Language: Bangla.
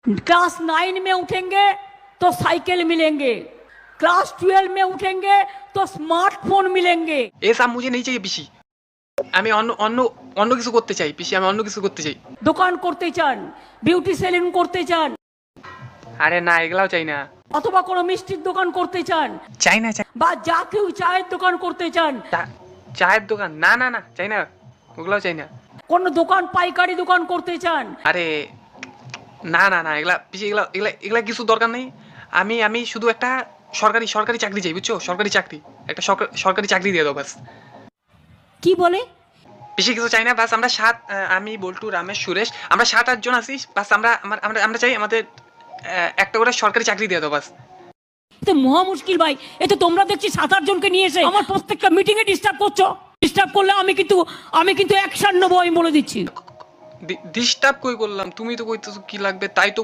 क्लास 9 में उठेंगे तो साइकिल मिलेंगे, क्लास 12 में उठेंगे तो स्मार्टफोन मिलेंगे। ये सब मुझे नहीं चाहिए পিসি। আমি অন্য অন্য অন্য কিছু করতে চাই পিসি, আমি অন্য কিছু করতে চাই। দোকান করতে চান, বিউটি সেলুন করতে চান, আরে না এগুলাও চাই না। অথবা কোনো মিষ্টির দোকান করতে চান, চাই না চাই বা যা কেউ চায়ের দোকান করতে চান, চায়ের দোকান না না না চাই না, ওগুলাও চাই না। কোন দোকান পাইকারি দোকান করতে চান। আরে না না না এগুলা পিসি, এগুলা এগুলা এগুলা কিছু দরকার নেই। আমি আমি শুধু একটা সরকারি সরকারি চাকরি চাই, বুঝছো? সরকারি চাকরি, একটা সরকারি চাকরি দিয়ে দাও বাস। কি বলে? বেশি কিছু চাই না, বাস আমরা আমি বল্টু, রামেশ, সুরেশ, আমরা 7-8 জন আছি, বাস আমরা আমরা আমরা চাই আমাদের একটা করে সরকারি চাকরি দিয়ে দাও বাস। তো মহা মুশকিল ভাই, এ তো তোমরা দেখছি 7-8 জনকে নিয়ে এসে আমার প্রত্যেকটা মিটিং এ ডিস্টার্ব করছো। ডিস্টার্ব করলে আমি কিন্তু অ্যাকশন নেবো, আমি বলে দিচ্ছি। ডিস্টার্ব কই করলাম? তুমি তো কইতেছো কি লাগবে তাই তো